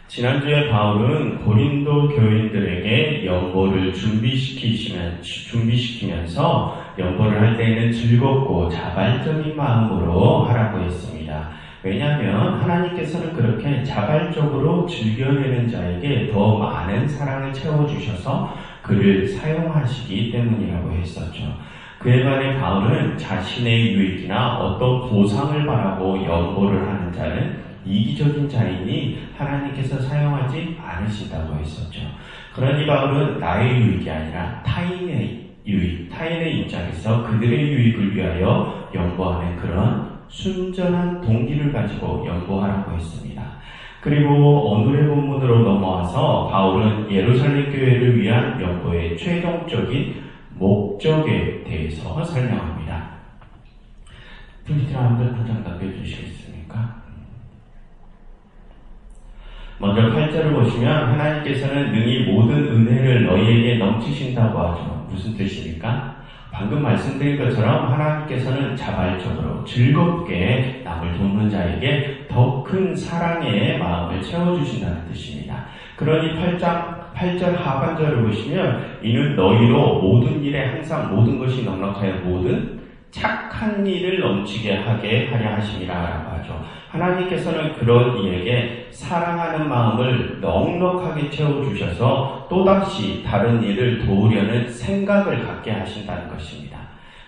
지난주에 바울은 고린도 교인들에게 연보를 준비시키면서 연보를 할 때에는 즐겁고 자발적인 마음으로 하라고 했습니다. 왜냐하면 하나님께서는 그렇게 자발적으로 즐겨내는 자에게 더 많은 사랑을 채워주셔서 그를 사용하시기 때문이라고 했었죠. 그에 반해 바울은 자신의 유익이나 어떤 보상을 바라고 연보를 하는 자는 이기적인 자이니 하나님께서 사용하지 않으신다고 했었죠. 그러니 바울은 나의 유익이 아니라 타인의 유익, 타인의 입장에서 그들의 유익을 위하여 연보하는 그런 순전한 동기를 가지고 연보하라고 했습니다. 그리고 오늘의 본문으로 넘어와서 바울은 예루살렘 교회를 위한 연보의 최종적인 목적에 대해서 설명합니다. 필리핀 한번 도장 남겨주시겠습니까? 먼저 8절을 보시면 하나님께서는 능히 모든 은혜를 너희에게 넘치신다고 하죠. 무슨 뜻입니까? 방금 말씀드린 것처럼 하나님께서는 자발적으로 즐겁게 남을 돕는 자에게 더 큰 사랑의 마음을 채워주신다는 뜻입니다. 그러니 8절 하반절을 보시면 이는 너희로 모든 일에 항상 모든 것이 넉넉하여 모든 착한 일을 넘치게 하게 하려 하심이라 라고 하죠. 하나님께서는 그런 이에게 사랑하는 마음을 넉넉하게 채워주셔서 또다시 다른 일을 도우려는 생각을 갖게 하신다는 것입니다.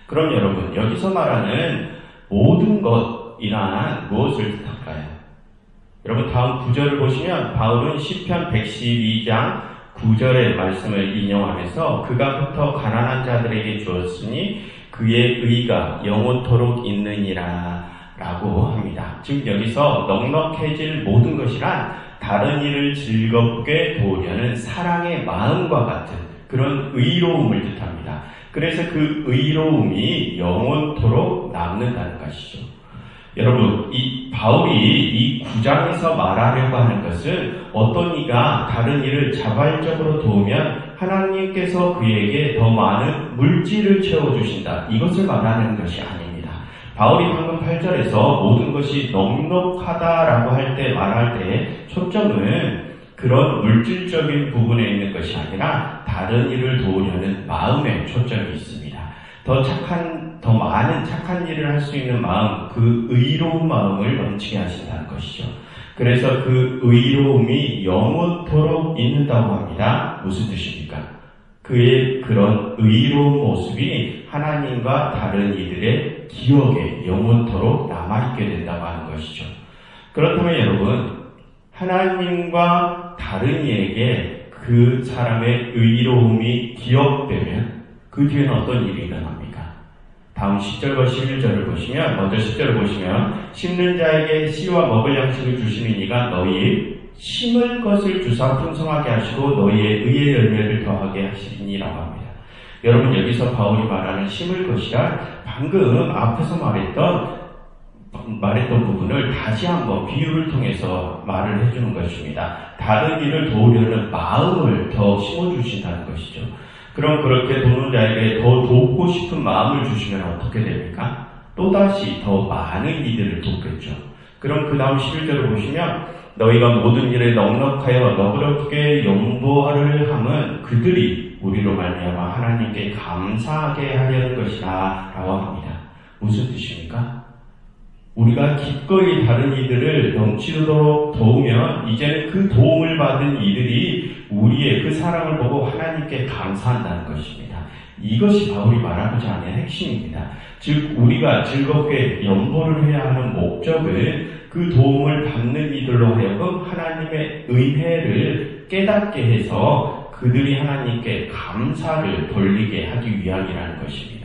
그럼 여러분, 여기서 말하는 모든 것이란 무엇을 뜻할까요? 여러분, 다음 9절을 보시면 바울은 시편 112장 9절의 말씀을 인용하면서 그가 흩어 가난한 자들에게 주었으니 그의 의가 영원토록 있느니라 라고 합니다. 즉 여기서 넉넉해질 모든 것이란 다른 일을 즐겁게 도우려는 사랑의 마음과 같은 그런 의로움을 뜻합니다. 그래서 그 의로움이 영원토록 남는다는 것이죠. 여러분, 이 바울이 이 9장에서 말하려고 하는 것은 어떤 이가 다른 일을 자발적으로 도우면 하나님께서 그에게 더 많은 물질을 채워주신다. 이것을 말하는 것이 아닙니다. 바울이 방금 8절에서 모든 것이 넉넉하다라고 할 때 말할 때 초점은 그런 물질적인 부분에 있는 것이 아니라 다른 일을 도우려는 마음에 초점이 있습니다. 더 많은 착한 일을 할 수 있는 마음, 그 의로운 마음을 넘치게 하신다는 것이죠. 그래서 그 의로움이 영원토록 있는다고 합니다. 무슨 뜻입니까? 그의 그런 의로운 모습이 하나님과 다른 이들의 기억에 영원토록 남아있게 된다고 하는 것이죠. 그렇다면 여러분, 하나님과 다른 이에게 그 사람의 의로움이 기억되면 그 뒤에는 어떤 일이 일어납니까? 다음 10절과 11절을 보시면, 먼저 10절을 보시면 심는 자에게 씨와 먹을 양식을 주시는 이가 너희 심을 것을 주사 풍성하게 하시고 너희의 의의 열매를 더하게 하시니라고 합니다. 여러분, 여기서 바울이 말하는 심을 것이란 방금 앞에서 말했던 부분을 다시 한번 비유를 통해서 말을 해주는 것입니다. 다른 일을 도우려는 마음을 더 심어주신다는 것이죠. 그럼 그렇게 도는 자에게 더 돕고 싶은 마음을 주시면 어떻게 됩니까? 또다시 더 많은 이들을 돕겠죠. 그럼 그 다음 11절을 보시면 너희가 모든 일에 넉넉하여 너그럽게 연보를 함은 그들이 우리로 말미암아 하나님께 감사하게 하려는 것이다 라고 합니다. 무슨 뜻입니까? 우리가 기꺼이 다른 이들을 넘치도록 도우면 이제는 그 도움을 받은 이들이 우리의 그 사랑을 보고 하나님께 감사한다는 것입니다. 이것이 바울이 말하고자 하는 핵심입니다. 즉 우리가 즐겁게 연보를 해야 하는 목적은 그 도움을 받는 이들로 하여금 하나님의 은혜를 깨닫게 해서 그들이 하나님께 감사를 돌리게 하기 위함이라는 것입니다.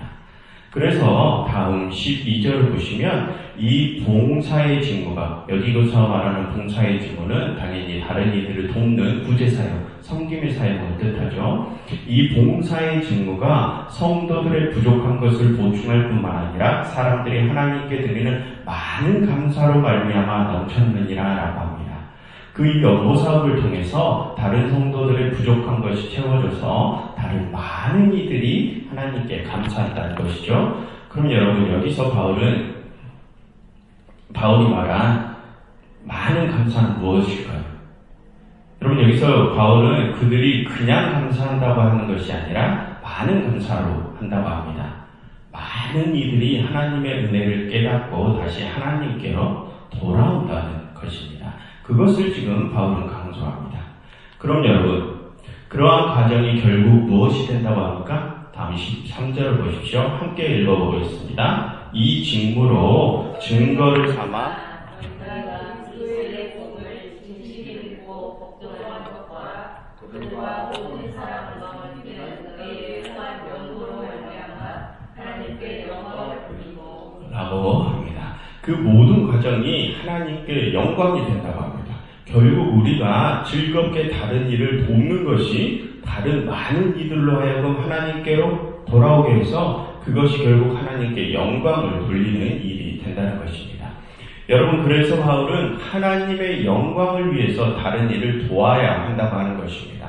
그래서 다음 12절을 보시면 이 봉사의 직무가, 여기서 말하는 봉사의 직무는 당연히 다른 이들을 돕는 구제사역, 섬김의 사역을 뜻하죠. 이 봉사의 직무가 성도들의 부족한 것을 보충할 뿐만 아니라 사람들이 하나님께 드리는 많은 감사로 말미암아 넘쳤느니라 라고 합니다. 그 연보사업을 통해서 다른 성도들의 부족한 것이 채워져서 다른 많은 이들이 하나님께 감사한다는 것이죠. 그럼 여러분, 여기서 바울이 말한 많은 감사는 무엇일까요? 여기서 바울은 그들이 그냥 감사한다고 하는 것이 아니라 많은 감사로 한다고 합니다. 많은 이들이 하나님의 은혜를 깨닫고 다시 하나님께로 돌아온다는 것입니다. 그것을 지금 바울은 강조합니다. 그럼 여러분, 그러한 과정이 결국 무엇이 된다고 합니까? 다음 13절을 보십시오. 함께 읽어보겠습니다. 이 직무로 증거를 삼아 라고 합니다. 그 모든 과정이 하나님께 영광이 된다고 합니다. 결국 우리가 즐겁게 다른 일을 돕는 것이 다른 많은 이들로 하여금 하나님께로 돌아오게 해서 그것이 결국 하나님께 영광을 돌리는 일이 된다는 것입니다. 여러분, 그래서 바울은 하나님의 영광을 위해서 다른 일을 도와야 한다고 하는 것입니다.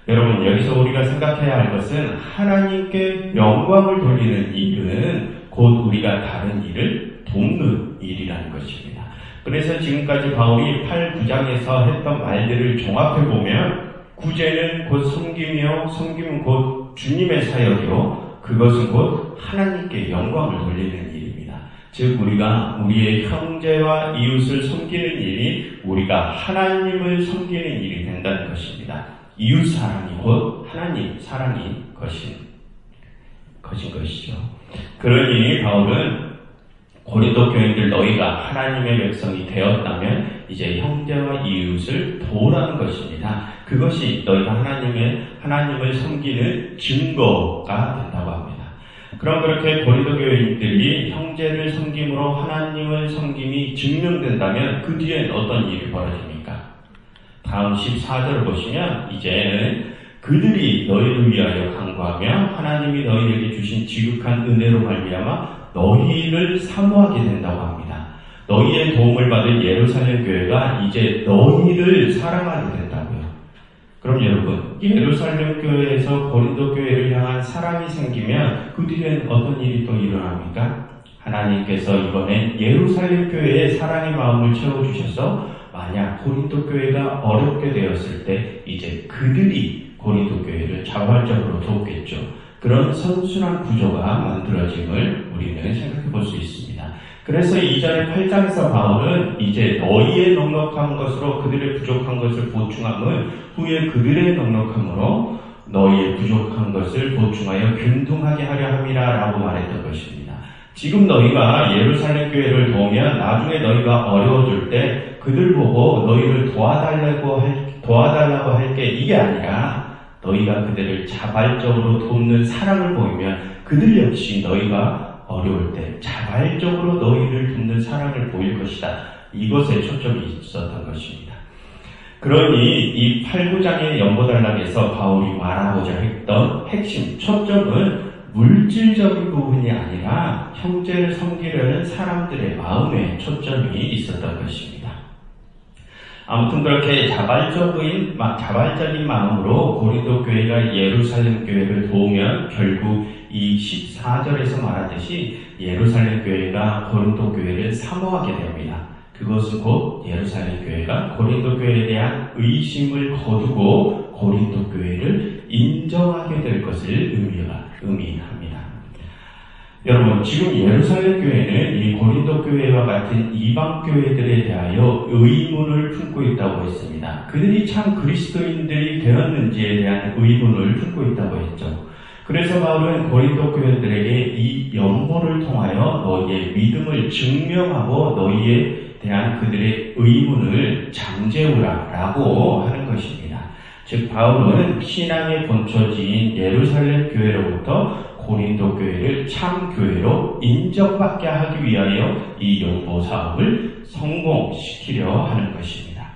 여러분, 여기서 우리가 생각해야 할 것은 하나님께 영광을 돌리는 일은 곧 우리가 다른 일을 돕는 일이라는 것입니다. 그래서 지금까지 바울이 8, 9장에서 했던 말들을 종합해보면 구제는 곧 섬김이요, 섬김은 곧 주님의 사역이요, 그것은 곧 하나님께 영광을 돌리는 일입니다. 즉 우리가 우리의 형제와 이웃을 섬기는 일이 우리가 하나님을 섬기는 일이 된다는 것입니다. 이웃 사랑이 곧 하나님 사랑이 것인 것이죠. 그러니 바울은 고린도 교인들 너희가 하나님의 백성이 되었다면 이제 형제와 이웃을 도우라는 것입니다. 그것이 너희가 하나님을 섬기는 증거가 된다고 합니다. 그럼 그렇게 고린도 교인들이 형제를 섬김으로 하나님을 섬김이 증명된다면 그 뒤엔 어떤 일이 벌어집니까? 다음 14절을 보시면 이제는 그들이 너희를 위하여 간구하며 하나님이 너희에게 주신 지극한 은혜로 말미암아 너희를 사모하게 된다고 합니다. 너희의 도움을 받은 예루살렘 교회가 이제 너희를 사랑하게 된다고요. 그럼 여러분, 예루살렘 교회에서 고린도 교회를 향한 사랑이 생기면 그 뒤엔 어떤 일이 또 일어납니까? 하나님께서 이번엔 예루살렘 교회에 사랑의 마음을 채워주셔서 만약 고린도 교회가 어렵게 되었을 때 이제 그들이 고린도 교회를 자발적으로 돕겠죠. 그런 선순환 구조가 만들어짐을 우리는 생각해 볼 수 있습니다. 그래서 이전에 8장에서 바울은 이제 너희의 넉넉한 것으로 그들의 부족한 것을 보충함을 후에 그들의 넉넉함으로 너희의 부족한 것을 보충하여 균등하게 하려 함이라 라고 말했던 것입니다. 지금 너희가 예루살렘 교회를 도우면 나중에 너희가 어려워질 때 그들 보고 너희를 도와달라고 할 게 이게 아니라 너희가 그들을 자발적으로 돕는 사랑을 보이면 그들 역시 너희가 어려울 때 자발적으로 너희를 돕는 사랑을 보일 것이다. 이것에 초점이 있었던 것입니다. 그러니 이 8, 9장의 연보단락에서 바울이 말하고자 했던 핵심 초점은 물질적인 부분이 아니라 형제를 섬기려는 사람들의 마음에 초점이 있었던 것입니다. 아무튼 그렇게 자발적인 마음으로 고린도 교회가 예루살렘 교회를 도우면 결국 이 14절에서 말하듯이 예루살렘 교회가 고린도 교회를 사모하게 됩니다. 그것은 곧 예루살렘 교회가 고린도 교회에 대한 의심을 거두고 고린도 교회를 인정하게 될 것을 의미합니다. 여러분, 지금 예루살렘 교회는 이 고린도 교회와 같은 이방 교회들에 대하여 의문을 품고 있다고 했습니다. 그들이 참 그리스도인들이 되었는지에 대한 의문을 품고 있다고 했죠. 그래서 바울은 고린도 교회들에게 이 연보를 통하여 너희의 믿음을 증명하고 너희에 대한 그들의 의문을 잠재우라 라고 하는 것입니다. 즉 바울은 신앙의 본처지인 예루살렘 교회로부터 고린도 교회를 참 교회로 인정받게 하기 위하여 이 연보 사업을 성공시키려 하는 것입니다.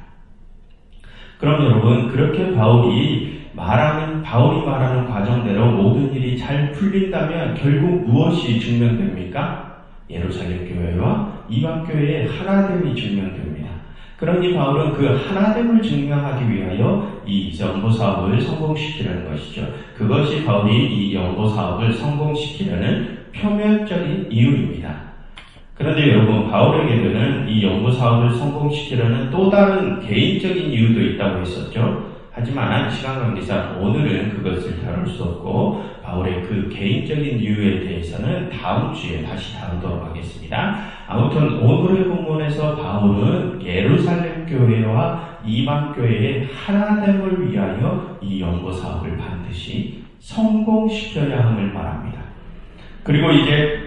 그럼 여러분, 그렇게 바울이 말하는 과정대로 모든 일이 잘 풀린다면 결국 무엇이 증명됩니까? 예루살렘 교회와 이방 교회의 하나됨이 증명됩니다. 그러니 바울은 그 하나됨을 증명하기 위하여 이 연보 사업을 성공시키려는 것이죠. 그것이 바울이 이 연보 사업을 성공시키려는 표면적인 이유입니다. 그런데 여러분, 바울에게는 이 연보 사업을 성공시키려는 또 다른 개인적인 이유도 있다고 했었죠. 하지만 시간 관계상 오늘은 그것을 다룰 수 없고 바울의 그 개인적인 이유에 대해서는 다음 주에 다시 다루도록 하겠습니다. 아무튼 오늘의 본문에서 바울은 예루살렘 교회와 이방 교회의 하나됨을 위하여 이 연고 사업을 반드시 성공시켜야 함을 말합니다. 그리고 이제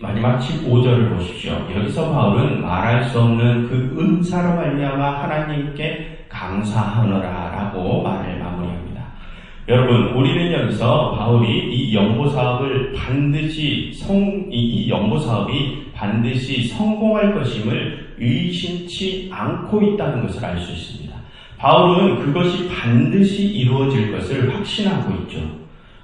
마지막 15절을 보십시오. 여기서 바울은 말할 수 없는 그 은사로 말미암아 하나님께 감사하노라라고 말을 마무리합니다. 여러분, 우리는 여기서 바울이 이 연고 사업을 이 연고 사업이 반드시 성공할 것임을 의심치 않고 있다는 것을 알 수 있습니다. 바울은 그것이 반드시 이루어질 것을 확신하고 있죠.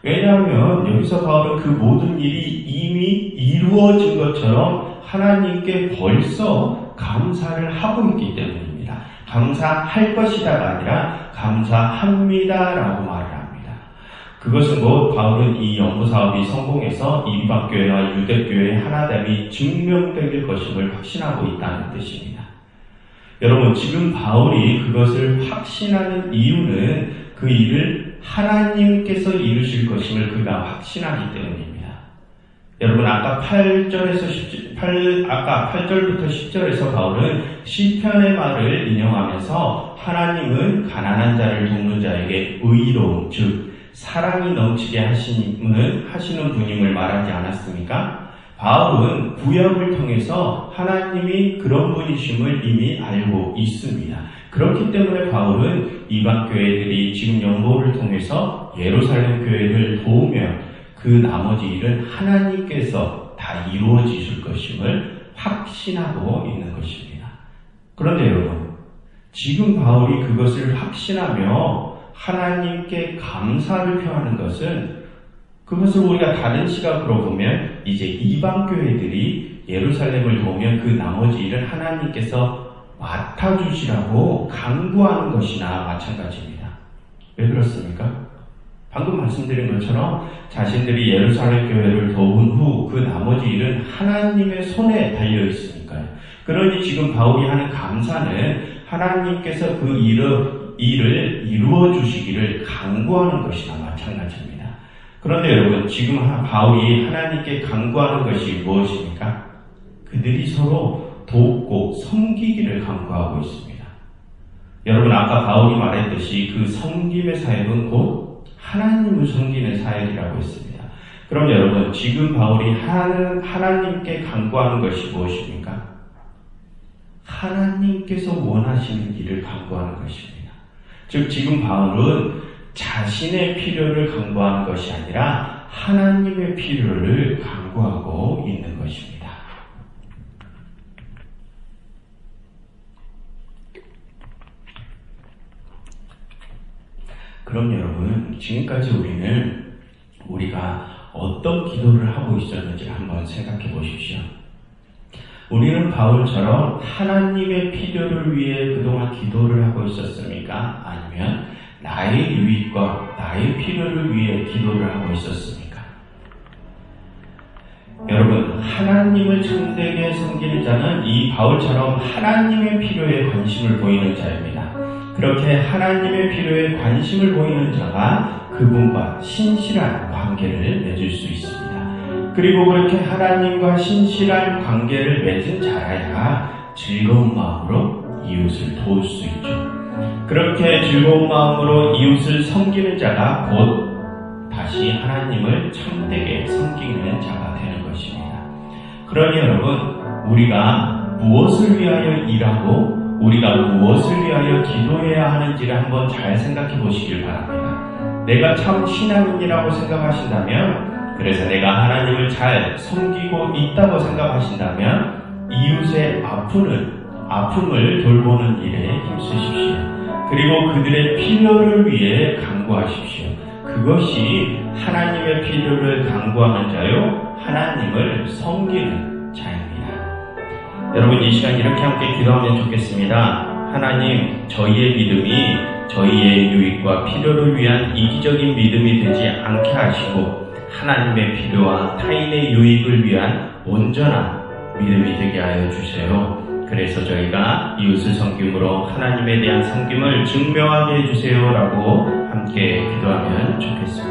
왜냐하면 여기서 바울은 그 모든 일이 이미 이루어진 것처럼 하나님께 벌써 감사를 하고 있기 때문입니다. 감사할 것이다가 아니라 감사합니다라고 말을 합니다. 그것은 곧 바울은 이 연구사업이 성공해서 이방교회와 유대교회의 하나됨이 증명될 것임을 확신하고 있다는 뜻입니다. 여러분, 지금 바울이 그것을 확신하는 이유는 그 일을 하나님께서 이루실 것임을 그가 확신하기 때문입니다. 여러분, 아까 8절부터 10절에서 바울은 시편의 말을 인용하면서 하나님은 가난한 자를 돕는 자에게 의로움, 즉 사랑이 넘치게 하시는 분임을 말하지 않았습니까? 바울은 구약을 통해서 하나님이 그런 분이심을 이미 알고 있습니다. 그렇기 때문에 바울은 이방 교회들이 지금 연고를 통해서 예루살렘 교회를 도우면 그 나머지 일은 하나님께서 다 이루어지실 것임을 확신하고 있는 것입니다. 그런데 여러분, 지금 바울이 그것을 확신하며 하나님께 감사를 표하는 것은, 그것을 우리가 다른 시각으로 보면 이제 이방 교회들이 예루살렘을 도우면 그 나머지 일은 하나님께서 맡아주시라고 강구하는 것이나 마찬가지입니다. 왜 그렇습니까? 방금 말씀드린 것처럼 자신들이 예루살렘 교회를 도운 후 그 나머지 일은 하나님의 손에 달려 있으니까요. 그러니 지금 바울이 하는 감사는 하나님께서 그 일을 이루어 주시기를 강구하는 것이나 마찬가지입니다. 그런데 여러분, 지금 바울이 하나님께 강구하는 것이 무엇입니까? 그들이 서로 돕고 섬기기를 강구하고 있습니다. 여러분, 아까 바울이 말했듯이 그 섬김의 사역은 곧 하나님을 섬기는 사역이라고 했습니다. 그럼 여러분, 지금 바울이 하나님께 강구하는 것이 무엇입니까? 하나님께서 원하시는 일을 강구하는 것입니다. 즉, 지금 바울은 자신의 필요를 강구하는 것이 아니라 하나님의 필요를 강구하고 있는 것입니다. 그럼 여러분, 지금까지 우리가 어떤 기도를 하고 있었는지 한번 생각해 보십시오. 우리는 바울처럼 하나님의 필요를 위해 그동안 기도를 하고 있었습니까? 아니면 나의 유익과 나의 필요를 위해 기도를 하고 있었습니까? 여러분, 하나님을 참되게 섬기는 자는 이 바울처럼 하나님의 필요에 관심을 보이는 자입니다. 그렇게 하나님의 필요에 관심을 보이는 자가 그분과 신실한 관계를 맺을 수 있습니다. 그리고 그렇게 하나님과 신실한 관계를 맺은 자라야 즐거운 마음으로 이웃을 도울 수 있죠. 그렇게 즐거운 마음으로 이웃을 섬기는 자가 곧 다시 하나님을 참되게 섬기는 자가 되는 것입니다. 그러니 여러분, 우리가 무엇을 위하여 일하고 우리가 무엇을 위하여 기도해야 하는지를 한번 잘 생각해 보시길 바랍니다. 내가 참 신앙인이라고 생각하신다면, 그래서 내가 하나님을 잘 섬기고 있다고 생각하신다면 이웃의 아픔을 돌보는 일에 힘쓰십시오. 그리고 그들의 필요를 위해 간구하십시오. 그것이 하나님의 필요를 간구하는 자요, 하나님을 섬기는 자입니다. 여러분, 이 시간 이렇게 함께 기도하면 좋겠습니다. 하나님, 저희의 믿음이 저희의 유익과 필요를 위한 이기적인 믿음이 되지 않게 하시고 하나님의 필요와 타인의 유익을 위한 온전한 믿음이 되게 하여 주세요. 그래서 저희가 이웃을 섬김으로 하나님에 대한 섬김을 증명하게 해주세요라고 함께 기도하면 좋겠습니다.